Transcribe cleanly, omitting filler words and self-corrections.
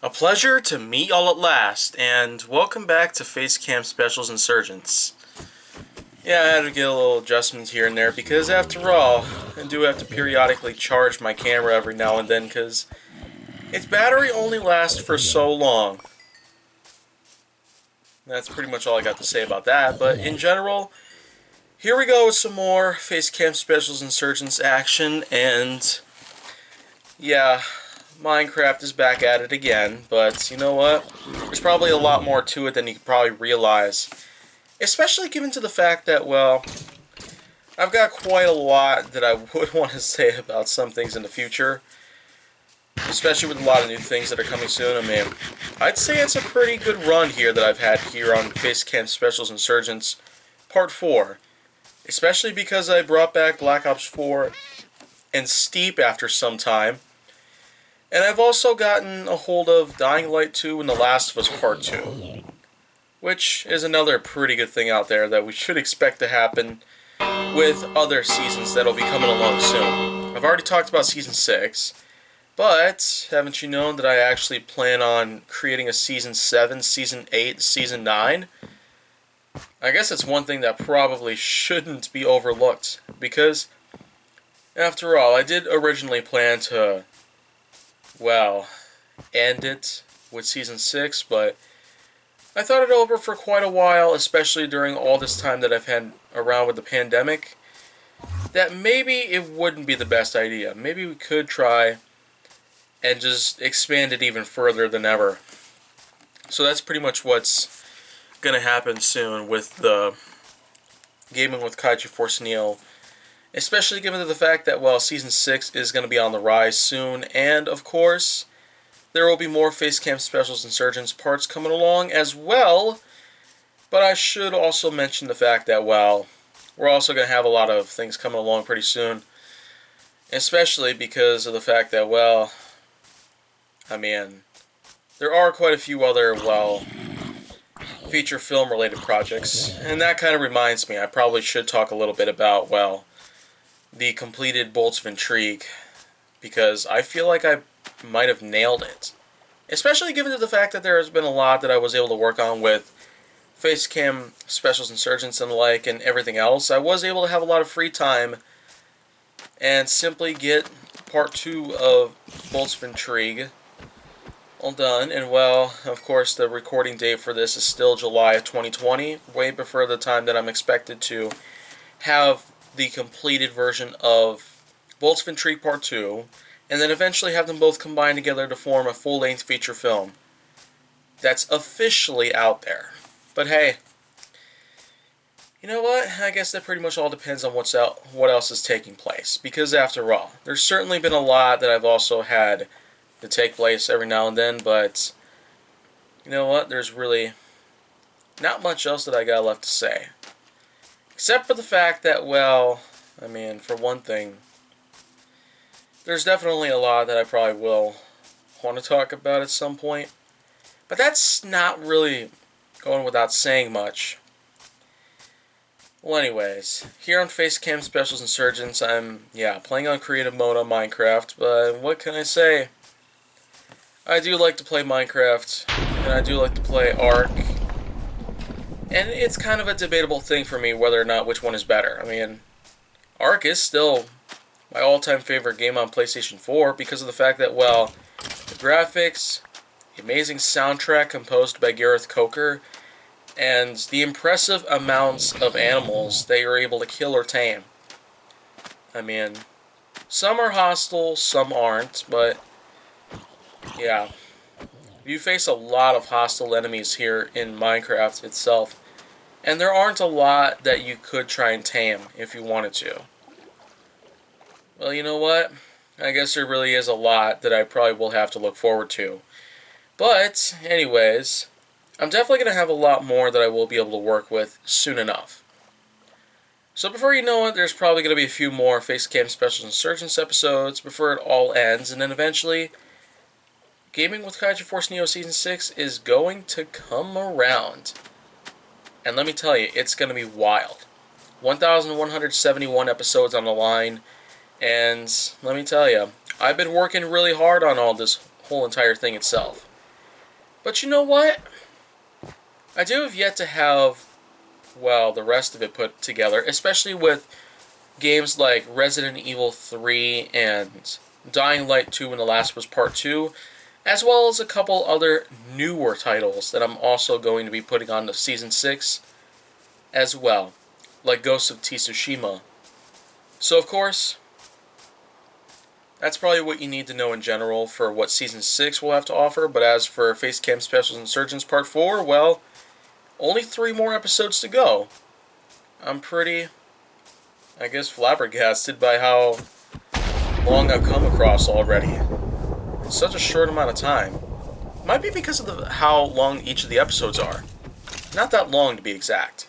A pleasure to meet y'all at last, and welcome back to Facecam Specials Insurgence. Yeah, I had to get a little adjustments here and there because, after all, I do have to periodically charge my camera every now and then because its battery only lasts for so long. That's pretty much all I got to say about that, but in general, here we go with some more Facecam Specials Insurgence action, and yeah, Minecraft is back at it again, but you know what? There's probably a lot more to it than you could probably realize. Especially given to the fact that, well, I've got quite a lot that I would want to say about some things in the future. Especially with a lot of new things that are coming soon. I mean, I'd say it's a pretty good run here that I've had here on Facecam Specials Insurgence Part 4. Especially because I brought back Black Ops 4 and Steep after some time. And I've also gotten a hold of Dying Light 2 and The Last of Us Part 2. Which is another pretty good thing out there that we should expect to happen with other seasons that'll be coming along soon. I've already talked about Season 6, but haven't you known that I actually plan on creating a Season 7, Season 8, Season 9? I guess it's one thing that probably shouldn't be overlooked, because, after all, I did originally plan to, well, end it with Season 6, but I thought it over for quite a while, especially during all this time that I've had around with the pandemic, that maybe it wouldn't be the best idea. Maybe we could try and just expand it even further than ever. So that's pretty much what's going to happen soon with the Gaming with KaijuForceNeo, especially given the fact that, well, Season 6 is going to be on the rise soon, and, of course, there will be more Facecam Specials Insurgence parts coming along as well, but I should also mention the fact that, well, we're also going to have a lot of things coming along pretty soon, especially because of the fact that, well, I mean, there are quite a few other, well, feature film related projects, and that kind of reminds me, I probably should talk a little bit about, well, the completed Bolts of Intrigue, because I feel like I might have nailed it. Especially given to the fact that there has been a lot that I was able to work on with Facecam Specials Insurgence and the like and everything else. I was able to have a lot of free time and simply get Part 2 of Bolts of Intrigue all done. And well, of course, the recording date for this is still July of 2020, way before the time that I'm expected to have the completed version of Bolts of Intrigue Part 2, and then eventually have them both combined together to form a full-length feature film that's officially out there. But hey, you know what? I guess that pretty much all depends on what else is taking place. Because after all, there's certainly been a lot that I've also had to take place every now and then, but you know what? There's really not much else that I got left to say. Except for the fact that, well, I mean, for one thing, there's definitely a lot that I probably will want to talk about at some point. But that's not really going without saying much. Well, anyways, here on Facecam Specials Insurgence, I'm, playing on creative mode on Minecraft, but what can I say? I do like to play Minecraft, and I do like to play Ark. And it's kind of a debatable thing for me whether or not which one is better. I mean, Ark is still my all-time favorite game on PlayStation 4 because of the fact that, well, the graphics, the amazing soundtrack composed by Gareth Coker, and the impressive amounts of animals that you're able to kill or tame. I mean, some are hostile, some aren't, but yeah, you face a lot of hostile enemies here in Minecraft itself, and there aren't a lot that you could try and tame if you wanted to. Well, you know what? I guess there really is a lot that I probably will have to look forward to. But, anyways, I'm definitely going to have a lot more that I will be able to work with soon enough. So before you know it, there's probably going to be a few more Facecam Specials Insurgence episodes before it all ends, and then eventually, Gaming with KaijuForceNeo Season 6 is going to come around. And let me tell you, it's going to be wild. 1,171 episodes on the line. And let me tell you, I've been working really hard on all this whole entire thing itself. But you know what? I do have yet to have, well, the rest of it put together, especially with games like Resident Evil 3 and Dying Light 2 and The Last of Us Part 2, as well as a couple other newer titles that I'm also going to be putting on to Season 6 as well, like Ghost of Tsushima. So, of course, that's probably what you need to know in general for what Season 6 will have to offer, but as for Facecam Specials Insurgence Part 4, well, only 3 more episodes to go. I'm pretty, I guess, flabbergasted by how long I've come across already in such a short amount of time. Might be because of how long each of the episodes are. Not that long, to be exact.